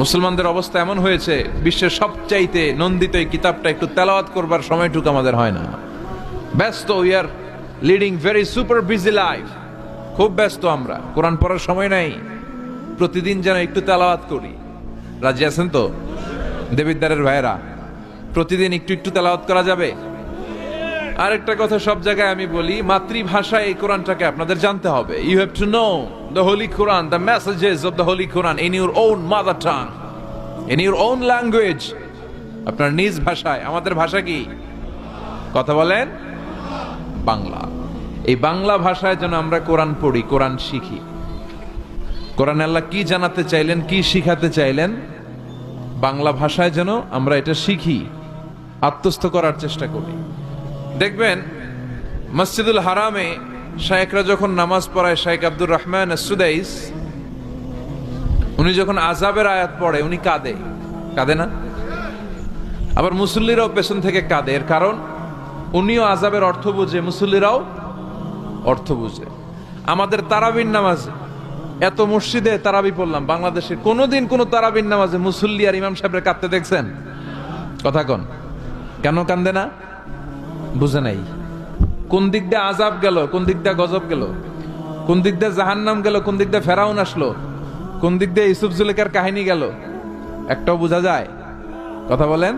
মুসলমানদের অবস্থা এমন হয়েছে, বিশ্বের সবচাইতে নন্দিত এই কিতাবটা একটু তেলাওয়াত করবার সময়টুকু আমাদের হয় না। ব্যস্ত, we are leading very super busy life. খুব ব্যস্ত আমরা, কোরআন পড়ার সময় নাই। প্রতিদিন যেন একটু তেলাওয়াত করি। রাজি আছেন তো দেবিদ্বারের ভাইয়েরা? প্রতিদিন একটু একটু তেলাওয়াত করা যাবে? আরেকটা কথা সব জায়গায় আমি বলি, মাতৃভাষায় এই কোরআনটাকে আপনাদের জানতে হবে। You have to know the holy Quran, the messages of the holy Quran in your own mother tongue, in your own language. আপনার নিজ ভাষায়। আমাদের ভাষা কি? কথা বলেন বাংলা। এই বাংলা ভাষায় যেন আমরা কোরআন পড়ি, কোরআন শিখি। কোরআন আল্লাহ কি জানাতে চাইলেন, কি শিখাতে চাইলেন, বাংলা ভাষায় যেন আমরা এটা শিখি, আত্মস্থ করার চেষ্টা করি। দেখবেন মসজিদুল হারামে শায়েখরা যখন নামাজ পড়ায়, শায়েখ আব্দুর রহমান সুদাইস, উনি যখন আযাবের আয়াত পড়ে উনি কাঁদে। কাঁদে না? আবার মুসল্লিরাও পেছন থেকে কাঁদে। এর কারণ উনিও আযাবের অর্থ বুঝে, মুসল্লিরাও অর্থ বুঝে। আমাদের তারাবির নামাজে, এত মসজিদে তারাবি পড়লাম বাংলাদেশে, কোনোদিন কোন তারাবির নামাজে মুসল্লি আর ইমাম সাহেবের কাঁদতে দেখছেন? কথা কন, কেন কান্দে না? বুঝে নাই। কোন দিক দিয়ে আযাব গেল, কোন দিক দিয়ে গজব গেল, কোন দিক দিয়ে জাহান্নাম গেল, কোন দিক দিয়ে ফেরাউন আসলো, কোন দিক দিয়ে ইউসুফ জুলেখার কাহিনী গেল, একটাও বোঝা যায়? কথা বলেন,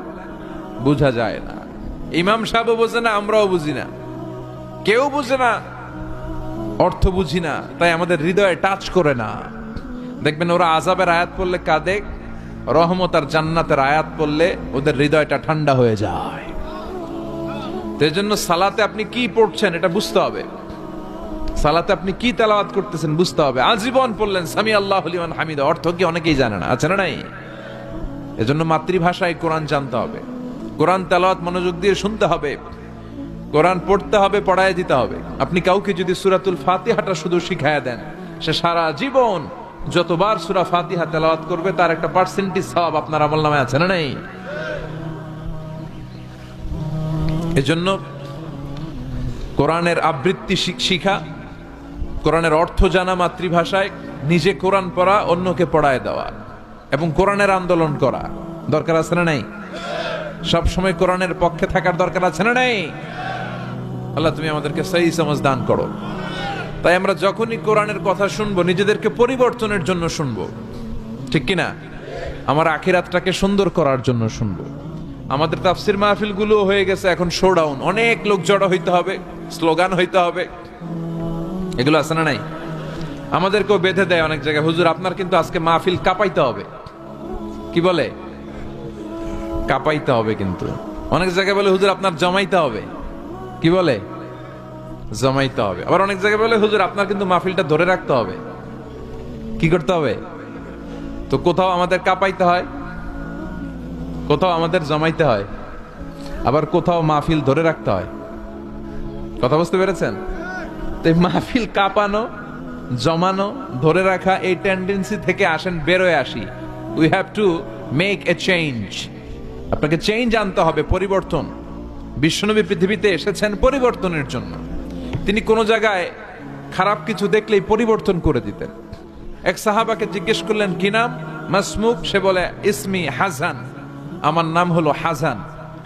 বোঝা যায় না। ইমাম সাহেবও বোঝে না, আমরাও বুঝি না, কেউ বুঝে না, অর্থ বুঝি না, তাই আমাদের হৃদয়ে টাচ করে না। দেখবেন ওরা আযাবের আয়াত পড়লে কাঁদে, রহমত আর জান্নাতের আয়াত পড়লে ওদের হৃদয়টা ঠান্ডা হয়ে যায়। এই জন্য সালাতে আপনি কি পড়ছেন এটা বুঝতে হবে, সালাতে আপনি কি তেলাওয়াত করতেছেন বুঝতে হবে। আজীবন পড়লেন সামি আল্লাহু লিমান হামিদা, অর্থ কি অনেকেই জানে না, আছে না নাই? এজন্য মাতৃভাষায় কোরআন জানতে হবে, কোরআন তেলাওয়াত মনোযোগ দিয়ে শুনতে হবে, কোরআন পড়তে হবে, পড়ায় দিতে হবে। আপনি কাউকে যদি সূরাতুল ফাতিহাটা শুধু শিখায়া দেন, সে সারা জীবন যতবার সূরা ফাতিহা তেলাওয়াত করবে তার একটা পার্সেন্টেজ সওয়াব আপনার আমলনামায় আছে না নাই? এজন্য কোরআনের আবৃত্তি শিখা, কোরআনের অর্থ জানা মাতৃভাষায়, নিজে কোরআন পড়া, অন্যকে পড়ায় দেওয়া, এবং কোরআনের আন্দোলন করা দরকার আছে না নাই? সব সময় কোরআনের পক্ষে থাকার দরকার আছে না নাই? আল্লাহ তুমি আমাদেরকে সহি সমাজ দান করো। তাই আমরা যখনই কোরআনের কথা শুনবো নিজেদেরকে পরিবর্তনের জন্য শুনবো, ঠিক কিনা? আমার আখিরাতটাকে সুন্দর করার জন্য শুনবো। আমাদের তাফসির মাহফিল গুলো হয়ে গেছে এখন শোডাউন, অনেক লোক জড়ো হইতে হবে, স্লোগান হইতে হবে, এগুলো আছে না নাই? আমাদেরকেও বেঁধে দেয় অনেক জায়গায়, হুজুর আপনার কিন্তু আজকে মাহফিল কাঁপাইতে হবে। কি বলে? কাঁপাইতে হবে। কিন্তু অনেক জায়গায় বলে হুজুর আপনার জমাইতে হবে। কি বলে? জমাইতে হবে। আবার অনেক জায়গায় বলে হুজুর আপনার কিন্তু মাহফিলটা ধরে রাখতে হবে। কি করতে হবে? তো কোথাও আমাদের কাঁপাইতে হয়, কোথাও আমাদের জমাইতে হয়, আবার কোথাও মাহফিল ধরে রাখতে হয়। কথা বুঝতে পেরেছেন? তো এই মাহফিল কাঁপানো, জমানো, ধরে রাখা, এই টেন্ডেন্সি থেকে আসেন, বেরোয় আসি। We have to make a change. আপনাকে চেঞ্জ আনতে হবে, পরিবর্তন। বিশ্বনবী পৃথিবীতে এসেছেন পরিবর্তনের জন্য। তিনি কোন জায়গায় খারাপ কিছু দেখলেই পরিবর্তন করে দিতেন। এক সাহাবাকে জিজ্ঞেস করলেন কি নাম? মাসমুক। সে বলে ইসমি হাজান, আমার নাম হলো হাজান।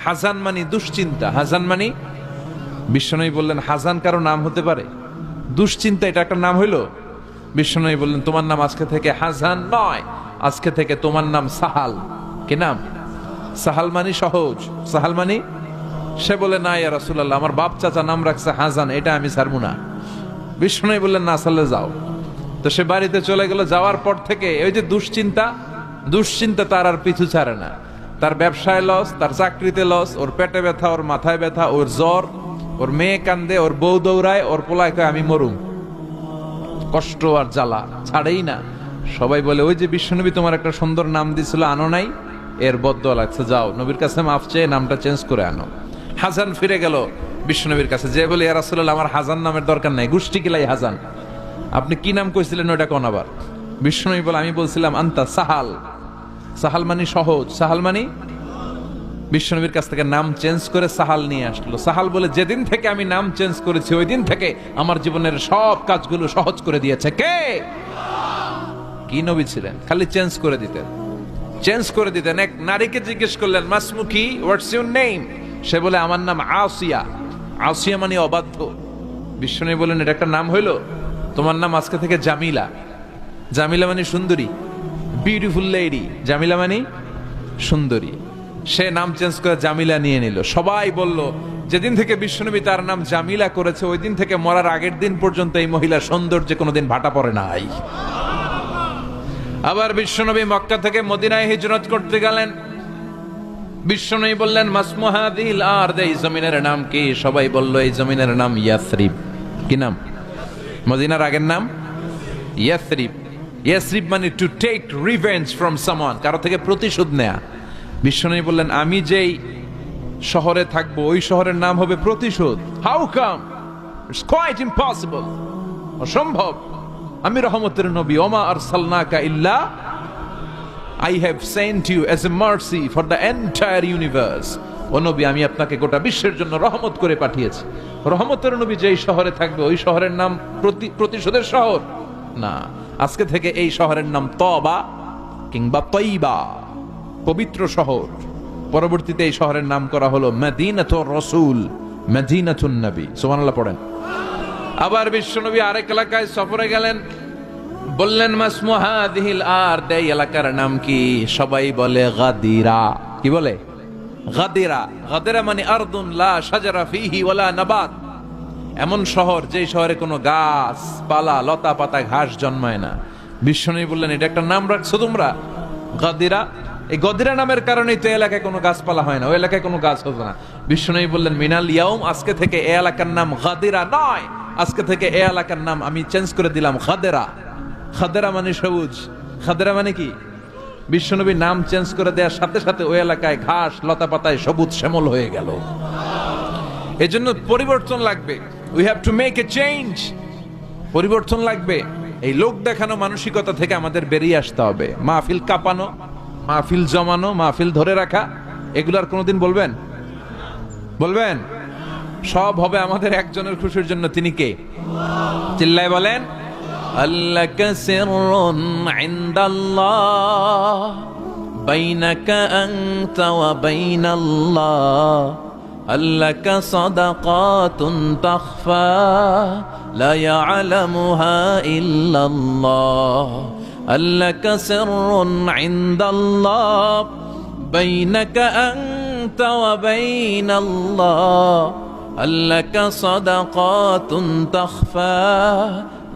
হাজান মানে দুশ্চিন্তা। হাজান মানে? বিশ্বনবী বললেন হাজান কারো নাম হতে পারে? দুশ্চিন্তা এটা একটা নাম হইলো? বিশ্বনবী বললেন তোমার নাম আজকে থেকে হাজান নয়, আজকে থেকে তোমার নাম সাহাল। কি নাম? সাহাল মানে সহজ। সাহাল মানে? সে বলে না ইয়া রাসূলুল্লাহ, আমার বাপ চাচা নাম রাখছে হাজান, এটা আমি ছাড়বো না। বিশ্বনবী বললেন না, সালে যাও। তো সে বাড়িতে চলে গেল। যাওয়ার পর থেকে ওই যে দুশ্চিন্তা, দুশ্চিন্তা তার আর পিছু ছাড়ে না। তার ব্যবসায় লস, তার চাকরিতে লস, ওর পেটে ব্যথা, ওর মাথায় ব্যথা, ওর জ্বর, ওর মেয়ে কান্দে, ওর বউ দৌড়ায়, ওর পোলায় কয় আমি মরুম। কষ্ট আর জ্বালা ছাড়েই না। সবাই বলে ওই যে বিশ্বনবী তোমার একটা সুন্দর নাম দিছিল, আনো নাই, এর বদদোয়া লাগছে, যাও নবীর কাছে মাফ চেয়ে নামটা চেঞ্জ করে আনো। হাজান ফিরে গেল বিশ্বনবীর কাছে, যে বলে ইয়া রাসূলুল্লাহ আমার হাজান নামের দরকার নাই, গোষ্ঠী কিলাই হাজান, আপনি কি নাম কইছিলেন ওটা কোন? আবার বিশ্বনবী বলে আমি বলছিলাম আন্তা সাহাল। সাহাল মানে সহজ। সাহাল মানে? বিশ্বনবীর কাছ থেকে নাম চেঞ্জ করে সাহাল নিয়ে আসলো। সাহাল বলে যেদিন থেকে আমি নাম চেঞ্জ করেছি ওই দিন থেকে আমার জীবনের সব কাজগুলো সহজ করে দিয়েছে কে? কি নবী ছিলেন? খালি চেঞ্জ করে দিতেন। চেঞ্জ করে দিতেন। এক নারীকে জিজ্ঞেস করলেন, মাসমুকি, হোয়াটস ইউর নেম? সে বলে, আমার নাম আসিয়া। আসিয়া মানে অবাধ্য। বিশ্বনবী বলেন, এটা একটা নাম হইল? তোমার নাম আজকে থেকে জামিলা। জামিলা মানে সুন্দরী, বিউটিফুল লেডি। জামিলা মানে সুন্দরী। সে নাম চেঞ্জ করে জামিলা নিয়ে নিল। সবাই বলল, যেদিন থেকে বিশ্বনবী তার নাম জামিলা করেছে, ওই দিন থেকে মরার আগের দিন পর্যন্ত এই মহিলা সৌন্দর্যে কোনোদিন ভাটা পড়ে নাই। আবার বিশ্বনবী মক্কা থেকে মদিনায় হিজরত করতে গেলেন। বিশ্বনবী বললেন, মাসমুহাদিল আরদ, এই জমিনের নাম কি? সবাই বলল, এই জমিনের নাম ইয়াসরিব। কি নাম? মদিনার আগের নাম ইয়াসরিব। ইয়াসরিব মানে to take revenge from someone, কারো থেকে প্রতিশোধ নেয়া। বিশ্বনবী বললেন, আমি যেই শহরে থাকবো ওই শহরের নাম হবে প্রতিশোধ। How come? It's quite impossible, অসম্ভব। আমি রহমতের নবী, ওমা আরসালনাকা ইল্লা, I have sent you as a mercy for the entire universe. ও নবী, আমি আপনাকে গোটা বিশ্বের জন্য রহমত করে পাঠিয়েছি। রহমতের নবী যেই শহরে থাকবে ওই শহরের নাম প্রতিশোধের শহর না। আজকে থেকে এই শহরের নাম তবা কিংবা তৈবা, পবিত্র শহর। পরবর্তীতে এই শহরের নাম করা হলো মদিনাতুর রাসূল, মদিনাতুন নবী। সুবহানাল্লাহ পড়েন। আবার বিশ্বনবী আরেক এলাকায় সফরে গেলেন। বললেন, মাসমুহাদিল আরদ, এই এলাকার নাম কি? সবাই বলে গাদিরা। কি বলে? গাদিরা। গাদিরা মানে আরদুন লা শাজারা ফিহি ওয়ালা নাবাত, এমন শহর যেই শহরে কোনো গাছ পালা, লতা পাতা, ঘাস জন্মায় না। বিশ্বনবী বললেন, এটা একটা নাম রাখছো তোমরা, গাদিরা। এই গদিরা নামের কারণেই তো এলাকায় কোনো গাছপালা হয় না, ওই এলাকায় কোনো গাছ হতো না। বিশ্বনবী বললেন, মিনাল ইয়াউম, আজকে থেকে এই এলাকার নাম গাদিরা নয়, আজকে থেকে এই এলাকার নাম আমি চেঞ্জ করে দিলাম খাদেরা। খাদেরা মানে সবুজ। খাদেরা মানে কি? বিশ্বনবী নাম চেঞ্জ করে দেওয়ার সাথে সাথে ওই এলাকায় ঘাস লতা পাতায় সবুজ শ্যামল হয়ে গেল। এজন্য পরিবর্তন লাগবে। We have to make a change. পরিবর্তন লাগবে। এই লোক দেখানো মানসিকতা থেকে আমাদের বেরিয়ে আসতে হবে। মাহফিল কাঁপানো, মাহফিল জমানো, মাহফিল ধরে রাখা, এগুলো আর কোনোদিন বলবেন? বলবেন? সব হবে আমাদের একজনের খুশির জন্য। তিনি কে? চিল্লায় বলেন, আল্লাকা সিররুন ইনদাল্লাহ বাইনাকা আনতা ওয়া বাইনাল্লাহ, আল্লাকা সাদাকাতুন তাখফা লা ইয়ালামুহা ইল্লাল্লাহ, আল্লাকা সিররুন ইনদাল্লাহ বাইনাকা আনতা ওয়া বাইনাল্লাহ, আল্লাকা সাদাকাতুন তাখফা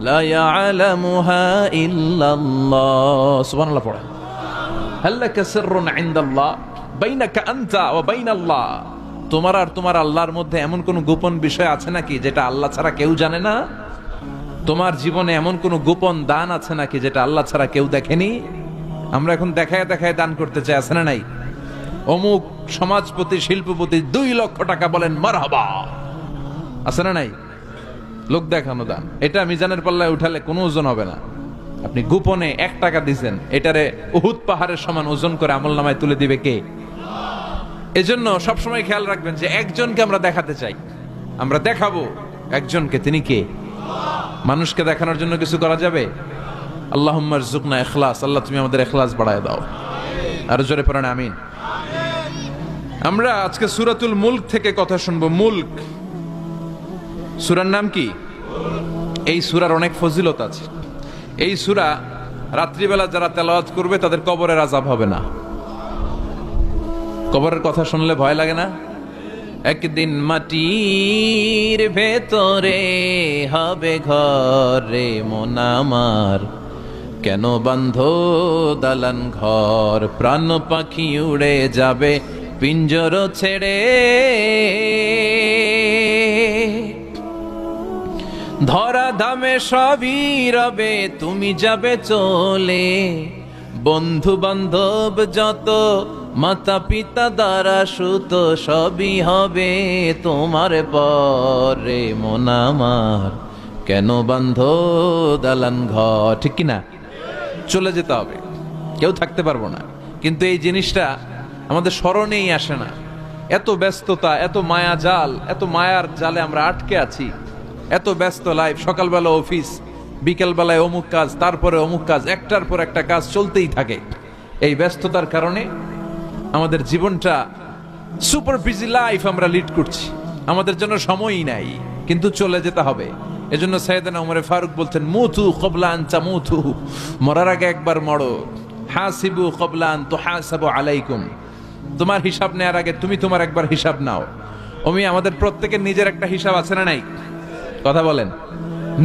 লা ইয়ালামুহা ইল্লাল্লাহ। সুবহানাল্লাহ পড়া। আল্লাকা সিররুন ইনদাল্লাহ বাইনাকা আনতা ওয়া বাইনাল্লাহ, তোমার আর তোমার আল্লাহর মধ্যে এমন কোন গোপন বিষয় আছে নাকি যেটা আল্লাহ ছাড়া কেউ জানে না? তোমার জীবনে এমন কোন গোপন দান আছে নাকি যেটা আল্লাহ ছাড়া কেউ দেখেনি? আমরা এখন দেখায় দেখায় দান করতে চাই, আছে না নাই? অমুক সমাজপতি, শিল্পপতি 2 লক্ষ টাকা বলেন মারহাবা, আছে না নাই? লোক দেখানো দান। এটা মিজানের পাল্লায় উঠালে কোনো ওজন হবে না। আপনি গোপনে 1 টাকা দিবেন, এটারে উহুদ পাহাড়ের সমান ওজন করে আমলনামায় তুলে দিবে কে? এজন্য সবসময় খেয়াল রাখবেন যে একজনকে আমরা দেখাতে চাই, আমরা দেখাবো একজনকে। তিনি কে? মানুষকে দেখানোর জন্য কিছু করা যাবে? আল্লাহুম্মা রযুকনা ইখলাস। আল্লাহ তুমি আমাদের ইখলাস বাড়ায় দাও। আর জোরে পড়েন আমিন। আমরা আজকে সূরাতুল মুলক থেকে কথা শুনবো। মুলক সূরার নাম কি? এই সূরার অনেক ফজিলত আছে। এই সূরা রাত্রিবেলা যারা তেলাওয়াত করবে তাদের কবরের আযাব হবে না। কবরের কথা শুনলে ভয় লাগে না? একদিন মাটির ভেতরে হবে ঘরে মন আমার, কেন বান্ধ দালান ঘর, প্রাণ পাখি উড়ে যাবে পিঞ্জর ছেড়ে, ধরা ধামে সবই রবে তুমি যাবে চলে, বন্ধু বান্ধব যত মাতা পিতা দ্বারা সুত সবই হবে তোমার পরে মন আমার, কেন বান্ধ দালান ঘর। ঠিক কিনা? চলে যেতে হবে, কেউ থাকতে পারবো না। কিন্তু এই জিনিসটা আমাদের স্মরণেই আসে না। এত ব্যস্ততা, এত মায়া জাল, এত মায়ার জালে আমরা আটকে আছি। এত ব্যস্ত লাইফ, সকালবেলা অফিস, বিকেলবেলায় অমুক কাজ, তারপরে অমুক কাজ, একটার পর একটা কাজ চলতেই থাকে। এই ব্যস্ততার কারণে আমাদের জীবনটা সুপার বিজি লাইফ আমরা লিড করছি, আমাদের জন্য সময়ই নাই, কিন্তু চলে যেতে হবে। এজন্য সাইয়েদনা ওমর ফারুক বলতেন, মুতু ক্বাবলা আন তামুতু, মরার আগে একবার মরো। হাসিবু ক্বাবলা আন তুহাসাবু আলাইকুম, তোমার হিসাব নেওয়ার আগে তুমি তোমার একবার হিসাব নাও। আমাদের প্রত্যেকের নিজের একটা হিসাব আছে না নাই? কথা বলেন।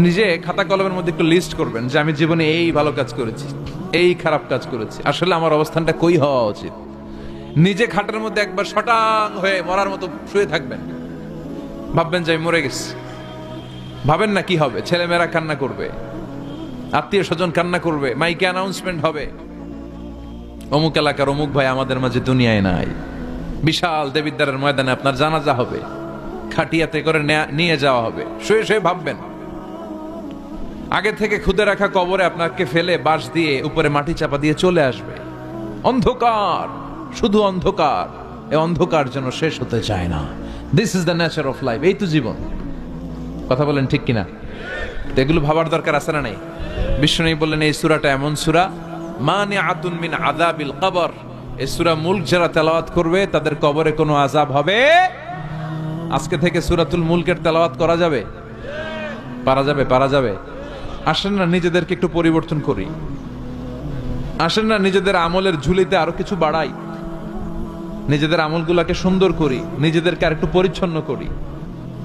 নিজে খাতা কলমের মধ্যে একটু লিস্ট করবেন যে আমি জীবনে এই ভালো কাজ করেছি, এই খারাপ কাজ করেছি, আসলে আমার অবস্থানটা কই হওয়া উচিত। নিজে খাটের মধ্যে একবার শটাং হয়ে মরার মতো শুয়ে থাকবেন, ভাববেন যে আমি মরে গেছি। ভাবেন না কি হবে, ছেলেমেয়েরা কান্না করবে, আত্মীয় স্বজন কান্না করবে, মাইকে অ্যানাউন্সমেন্ট হবে, অমুক এলাকার অমুক ভাই আমাদের মাঝে দুনিয়ায় নাই। বিশাল দেবিদ্বারের ময়দানে আপনার জানাজা হবে, খাটিয়াতে করে নিয়ে যাওয়া হবে। শুয়ে শুয়ে ভাববেন, আগে থেকে খুদে রাখা কবরে আপনাকে ফেলে বাঁশ দিয়ে উপরে মাটি চাপা দিয়ে চলে আসবে। অন্ধকার, শুধু অন্ধকার। এই অন্ধকার যেন শেষ হতে চায় না। This is the nature of life. এই তো জীবন। কথা বলেন ঠিক কিনা? এগুলো ভাবার দরকার আছে না নাই? বিশ্বনবী বললেন এই সূরাটা এমন সূরা, মানিআতুন মিন আযাবিল কবর। এই সূরা মুলক যারা তেলাওয়াত করবে তাদের কবরে কোনো আযাব হবে। আজকে থেকে সূরাতুল মুলকের তেলাওয়াত করা যাবে? পারা যাবে? পারা যাবে? আসেন না নিজেদেরকে একটু পরিবর্তন করি, আসেন না নিজেদের আমলের ঝুলিতে আরো কিছু বাড়াই, নিজেদের আমলগুলোকে সুন্দর করি, নিজেদেরকে আর একটু পরিচ্ছন্ন করি।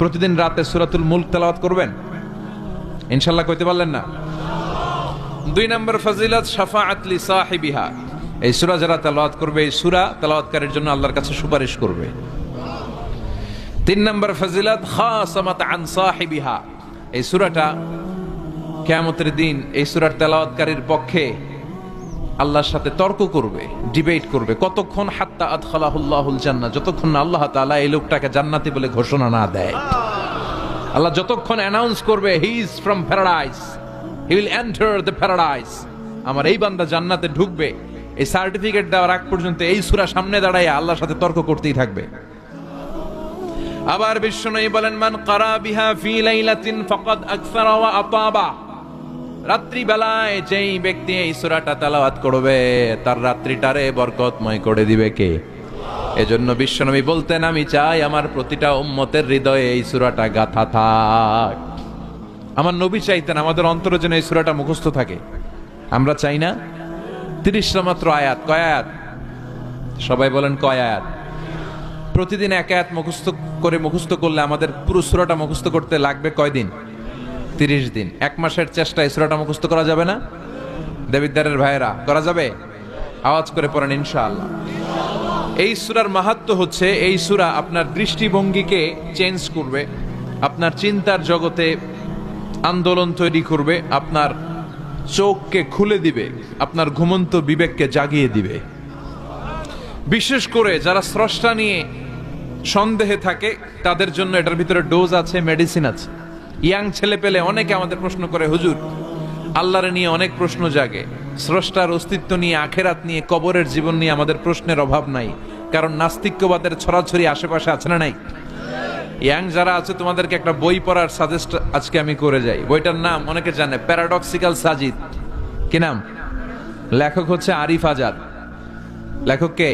প্রতিদিন রাতে সূরাতুল মুলক তেলাওয়াত করবেন ইনশাআল্লাহ। কইতে পারলেন না? 2 নম্বর ফজিলত, শাফাআত লি সাহিবিহা। এই সূরা যারা তেলাওয়াত করবে, এই সূরা তেলাওয়াতকারীর জন্য আল্লাহর কাছে সুপারিশ করবে। 3 নম্বর ফজিলত, খাসামাত আন সাহিবিহা। এই সূরাটা কিয়ামতের দিন এই সূরার তেলাওয়াতকারীর পক্ষে আল্লাহর সাথে তর্ক করবে, ডিবেট করবে। কতক্ষণ? হাত্তা আদখালাহুল্লাহুল জান্নাহ, যতক্ষণ না আল্লাহ তাআলা এই লোকটাকে জান্নাতি বলে ঘোষণা না দেয়। আল্লাহ যতক্ষণ অ্যানাউন্স করবে he is from paradise, he will enter the paradise, আমার এই বান্দা জান্নাতে ঢুকবে, এই সার্টিফিকেট দেওয়ার আগ পর্যন্ত এই সূরা সামনে দাঁড়ায় আল্লাহর সাথে তর্ক করতেই থাকবে। আবার বিশ্বনবী বলেন, মান ক্বারা বিহা ফি লাইলাতিন ফাকাদ আকসারা ওয়া আতাবা। রাত্রি বেলায় যেই ব্যক্তি এই সূরাটা তেলাওয়াত করবে তার রাত্রিটারে বরকতময় করে দিবে কে? এজন্য বিশ্বনবী বলতেন, আমি চাই আমার প্রতিটা উম্মতের হৃদয়ে এই সূরাটা গাঁথা থাক। আমার নবী চাইতেন আমাদের অন্তরে যেন এই সূরাটা মুখস্থ থাকে। আমরা চাই না? 30টা মাত্র আয়াত। কয় আয়াত? সবাই বলেন কয় আয়াত? প্রতিদিন এক আয়াত মুখস্থ করলে আমাদের পুরো সূরাটা মুখস্থ করতে লাগবে কয়দিন? 30 দিন। 1 মাসের চেষ্টায় সূরাটা মুখস্থ করা যাবে না? দেবিদ্বারের ভাইয়েরা, করা যাবে? আওয়াজ করে পড়েন ইনশাআল্লাহ। এই সূরার মাহাত্ম্য হচ্ছে, এই সূরা আপনার দৃষ্টিভঙ্গিকে চেঞ্জ করবে, আপনার চিন্তার জগতে আন্দোলন তৈরি করবে, আপনার চোখকে খুলে দিবে, আপনার ঘুমন্ত বিবেককে জাগিয়ে দিবে। বিশেষ করে যারা স্রষ্টা নিয়ে সন্দেহে থাকে তাদের জন্য এটার ভিতরে ডোজ আছে, মেডিসিন আছে। ইয়াং ছেলে পেলে অনেকে আমাদের প্রশ্ন করে, হুজুর আল্লাহরে নিয়ে অনেক প্রশ্ন জাগে, স্রষ্টার অস্তিত্ব নিয়ে, আখেরাত নিয়ে, কবরের জীবন নিয়ে আমাদের প্রশ্নের অভাব নাই, কারণ নাস্তিক্যবাদের ছড়াছড়ি আশেপাশে আছে না নাই? ইয়াং যারা আছে তোমাদেরকে একটা বই পড়ার সাজেস্ট আজকে আমি করে যাই। বইটার নাম অনেকে জানে, প্যারাডক্সিক্যাল সাজিদ। কি নাম? লেখক হচ্ছে আরিফ আজাদ। লেখক কে?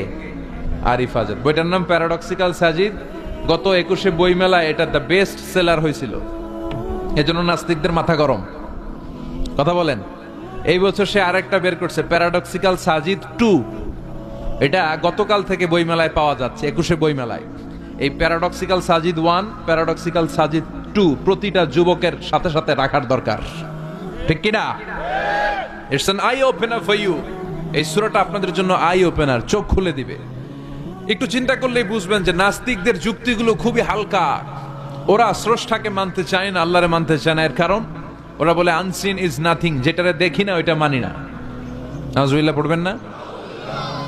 আরিফ আজাদ। বইটার নাম প্যারাডক্সিক্যাল সাজিদ। গত 21শে বই মেলায় এটা দ্য বেস্ট সেলার হয়েছিল, এজন্য নাস্তিকদের মাথা গরম। কথা বলেন। এই বছর সে আরেকটা বের করছে, প্যারাডক্সিক্যাল সাজিদ 2। এটা গতকাল থেকে বই মেলায় পাওয়া যাচ্ছে, 21শে বই মেলায়। এই প্যারাডক্সিক্যাল সাজিদ 1, প্যারাডক্সিক্যাল সাজিদ 2 প্রতিটা যুবকের সাথে সাথে রাখার দরকার, ঠিক কিনা? It's an eye opener for you. এই সূরাটা আপনাদের জন্য আই ওপেনার, চোখ খুলে দিবে। একটু চিন্তা করলেই বুঝবেন যে নাস্তিকদের যুক্তিগুলো খুবই হালকা। ওরা স্রষ্টাকে মানতে চায় না, আল্লাহরে মানতে চায় না। এর কারণ ওরা বলে আনসিন ইজ নাথিং, যেটারে দেখি না ওইটা মানি না। নাউজুবিল্লাহ পড়বেন না?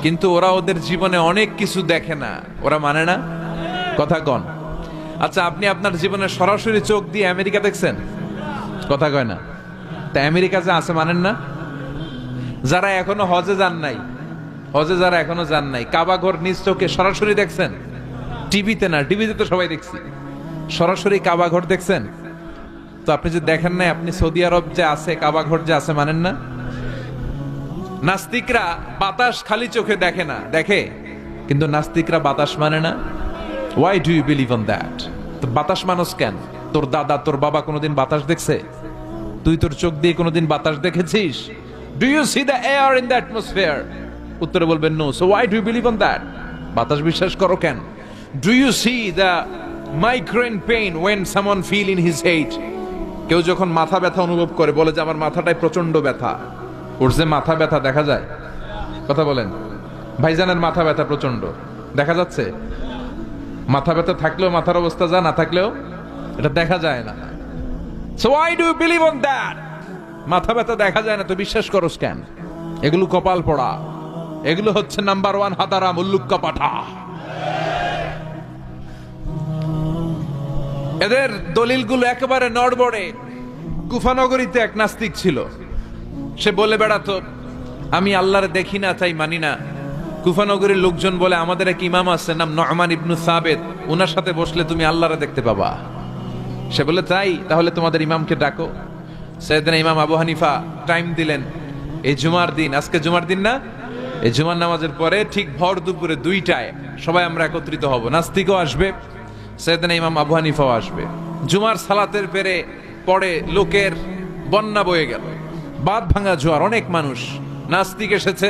কিন্তু ওরা ওদের জীবনে অনেক কিছু দেখে না, ওরা মানে না। কথা কন। আচ্ছা, আপনি আপনার জীবনে সরাসরি চোখ দিয়ে আমেরিকা দেখছেন? কথা কয় না। তা আমেরিকা যে আছে মানেন না? যারা এখনো হজে যান নাই, যারা এখনো যান নাই, কাবা ঘর নিজ চোখে সরাসরি দেখছেন? টিভিতে না, টিভিতে তো সবাই দেখছি। সরাসরি কাবা ঘর দেখছেন? তো আপনি যে দেখেন নাই, আপনি সৌদি আরব যে আছে কাবা ঘর যে আছে মানেন না? নাস্তিকরা বাতাস খালি চোখে দেখে না, দেখে, কিন্তু নাস্তিকরা বাতাস মানে না। Why do you believe on that? তো বাতাস মানুষ কেন? তোর দাদা তোর বাবা কোনোদিন বাতাস দেখছে? তুই তোর চোখ দিয়ে কোনোদিন বাতাস দেখেছিস? Do you see the air in the atmosphere? উত্তরে বলবেন no. So why do you believe on that? বাতাস বিশ্বাস করো কেন? Do you see the migraine pain when someone feel in his head? কেউ যখন মাথা ব্যথা অনুভব করে বলে যে আমার মাথাটায় প্রচন্ড ব্যথা। ওর যে মাথা ব্যথা দেখা যায়? কথা বলেন। ভাইজানের মাথা ব্যথা প্রচন্ড দেখা যাচ্ছে? মাথা ব্যথা থাকলেও মাথার অবস্থা যা, না থাকলেও এটা দেখা যায় না। So why do you believe on that? মাথা ব্যথা দেখা যায় না তো বিশ্বাস করস কেন? এগুলো কপাল পড়া, এগুলো হচ্ছে নাম্বার 1 হাদারাম উল্লুক্কা পাঠা। এদের দলিলগুলো একেবারে নড়বড়ে। কুফানগরীতে এক নাস্তিক ছিল, সে বলে বেড়াতো আমি আল্লাহরে দেখি না তাই মানি না। কুফানগরীর লোকজন বলে আমাদের এক ইমাম আছে নাম নু'মান ইবনে সাবিত, ওনার সাথে বসলে তুমি আল্লাহরে দেখতে পাবা। সে বলে তাই, তাহলে তোমাদের ইমামকে ডাকো। সাইয়েদনা ইমাম আবু হানিফা টাইম দিলেন, এই জুমার দিন, আজকে জুমার দিন না, এই জুমার নামাজের পরে ঠিক ভর দুপুরে 2টায় সবাই আমরা একত্রিত হব। নাস্তিকও আসবে, সাইয়েদনা ইমাম আবু হানিফাও আসবে। জুমার সালাতের পরে লোকের বন্যা বয়ে গেল, বাঁধ ভাঙা জোয়ার, অনেক মানুষ। নাস্তিক এসেছে,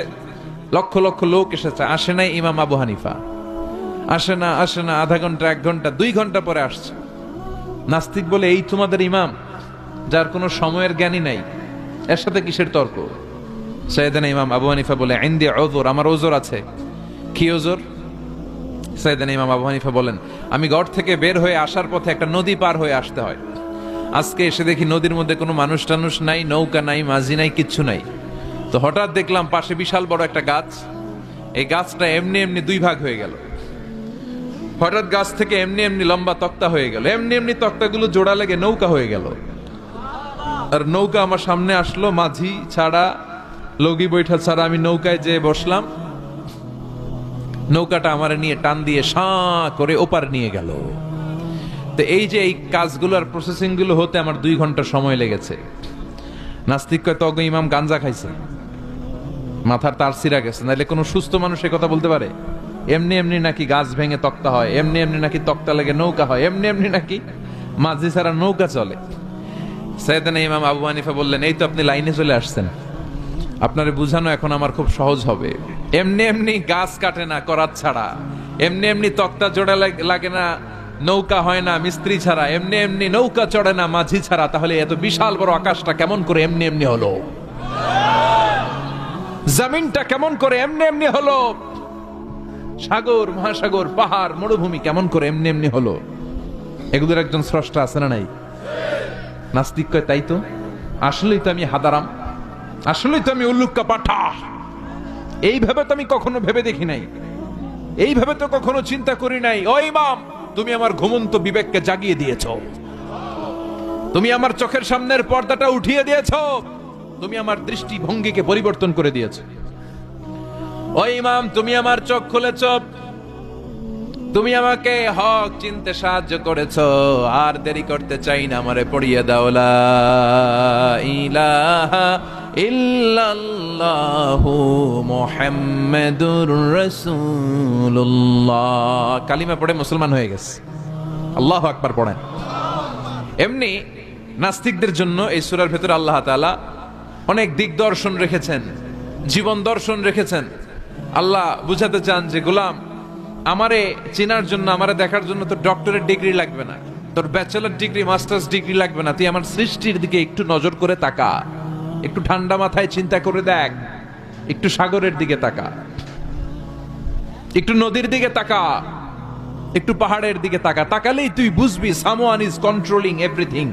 লক্ষ লক্ষ লোক এসেছে, আসে নাই ইমাম আবু হানিফা। আসে না আধা ঘন্টা, 1 ঘন্টা, 2 ঘন্টা পরে আসছে। নাস্তিক বলে এই তোমাদের ইমাম যার কোনো সময়ের জ্ঞানই নাই, এর সাথে কিসের তর্ক? সাইয়েদনা ইমাম আবু হানিফা বলে ইনদি উযর, আমার ওজর আছে। কি ওজর? সাইয়েদনা ইমাম আবু হানিফা বলেন আমি ঘর থেকে বের হয়ে আসার পথে একটা নদী পার হয়ে আসতে হয়। আজকে এসে দেখি নদীর মধ্যে কোনো মানুষ টানুষ নাই, নৌকা নাই, মাঝি নাই, কিচ্ছু নাই। তো হঠাৎ দেখলাম পাশে বিশাল বড় একটা গাছ, এই গাছটা এমনি এমনি 2 ভাগ হয়ে গেল। হঠাৎ গাছ থেকে এমনি এমনি লম্বা তক্তা হয়ে গেল, এমনি এমনি তক্তাগুলো জোড়া লেগে নৌকা হয়ে গেল। আর নৌকা আমার সামনে আসলো, মাঝি ছাড়া, লগি বৈঠা ছাড়া আমি নৌকায় যেয়ে বসলাম। নৌকাটা আমার নিয়ে টান দিয়ে সাঁ করে ওপার নিয়ে গেল। তো এই যে এই কাজগুলো আর প্রসেসিং গুলো হতে আমার 2 ঘন্টা সময় লেগেছে। নাস্তিক কয় তগ ইমাম গাঞ্জা খাইছে, মাথার তার ছিঁড়া গেছে, নাহলে কোনো সুস্থ মানুষ এ কথা বলতে পারে? এমনি এমনি নাকি গাছ ভেঙে তক্তা হয়, এমনি এমনি নাকি তক্তা লেগে নৌকা হয়, এমনি এমনি নাকি মাঝি ছাড়া নৌকা চলে। সাইয়েদনা ইমাম আবু হানিফা বললেন এই তো আপনি লাইনে চলে আসছেন, আপনারে বুঝানো এখন আমার খুব সহজ হবে। এমনি এমনি গাছ কাটে না করাত ছাড়া, এমনি এমনি তক্তা জোড়া লাগে না, নৌকা হয় না মিস্ত্রি ছাড়া, এমনি এমনি নৌকা চড়ে না মাঝি ছাড়া। তাহলে এত বিশাল বড় আকাশটা কেমন করে এমনি এমনি হলো? জমিনটা কেমন করে এমনি এমনি হলো? সাগর, মহাসাগর, পাহাড়, মরুভূমি কেমন করে এমনি এমনি হলো? এগুলোর একজন স্রষ্টা আছে না নাই? নাস্তিক কয় তাই তো, আসলেই তো আমি হাদারাম, আসলেই তো আমি উল্লুক্কা পাঠা। এইভাবে তো আমি কখনো ভেবে দেখি নাই, এইভাবে তো কখনো চিন্তা করি নাই। ও ইমাম, তুমি আমার ঘুমন্ত বিবেককে জাগিয়ে দিয়েছ, তুমি আমার চোখের সামনের পর্দাটা উঠিয়ে দিয়েছ, তুমি আমার দৃষ্টিভঙ্গিকে পরিবর্তন করে দিয়েছ। ও ইমাম, তুমি আমার চোখ খুলেছ, তুমি আমাকে হক চিনতে সাহায্য করেছ। আর দেরি করতে চাই না, আমারে পড়িয়ে দাও লা ইলাহা ইল্লাল্লাহু মুহাম্মাদুর রাসূলুল্লাহ। কালিমা পড়ে মুসলমান হয়ে গেছে। আল্লাহু আকবার পড়েন। এমনি নাস্তিকদের জন্য এই সূরার ভেতরে আল্লাহ তাআলা অনেক দিক দর্শন রেখেছেন, জীবন দর্শন রেখেছেন। আল্লাহ বুঝাতে চান যে গোলাম, আমারে চেনার জন্য, আমারে দেখার জন্য তোর ডক্টরেট ডিগ্রি লাগবে না, তোর ব্যাচেলর ডিগ্রি, মাস্টার্স ডিগ্রি লাগবে না। তুই আমার সৃষ্টির দিকে একটু নজর করে তাকা, একটু ঠান্ডা মাথায় চিন্তা করে দেখ, একটু সাগরের দিকে তাকা, একটু নদীর দিকে তাকা, একটু পাহাড়ের দিকে তাকা। তাকালেই তুই বুঝবি সামওয়ান ইজ কন্ট্রোলিং এভরিথিং।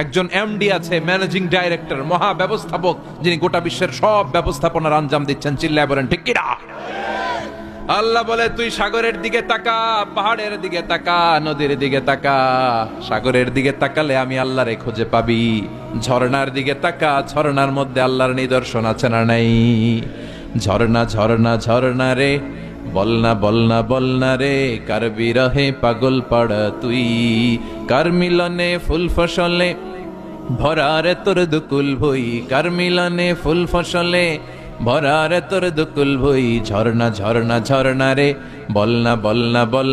একজন এমডি আছে, ম্যানেজিং ডাইরেক্টর, মহা ব্যবস্থাপক, যিনি গোটা বিশ্বের সব ব্যবস্থাপনার আঞ্জাম দিচ্ছেন। চিল্লায় বলেন ঠিক কিনা? আল্লাহ বলে তুই সাগরের দিকে তাকা, পাহাড়ের দিকে তাকা, নদীর দিকে তাকা। সাগরের দিকে তাকালে আমি আল্লাহরে খুঁজে পাবি। ঝর্ণার দিকে তাকা, ঝর্ণার মধ্যে আল্লাহর নিদর্শন আছে না নাই? ঝর্ণা ঝর্ণা ঝর্ণা রে, বলনা বলনা বলনা রে, কার বিরহে পাগল পাড়া তুই, কার মিলনে ফুল ফসলে ভরা রে তোর দুকুল ভই, কার মিলনে ফুল ফসলে ভরা রে তোর দুকুল ভুই ঝর্ণা ঝর্ণা ঝর্ণা রে বলনা বলনা বল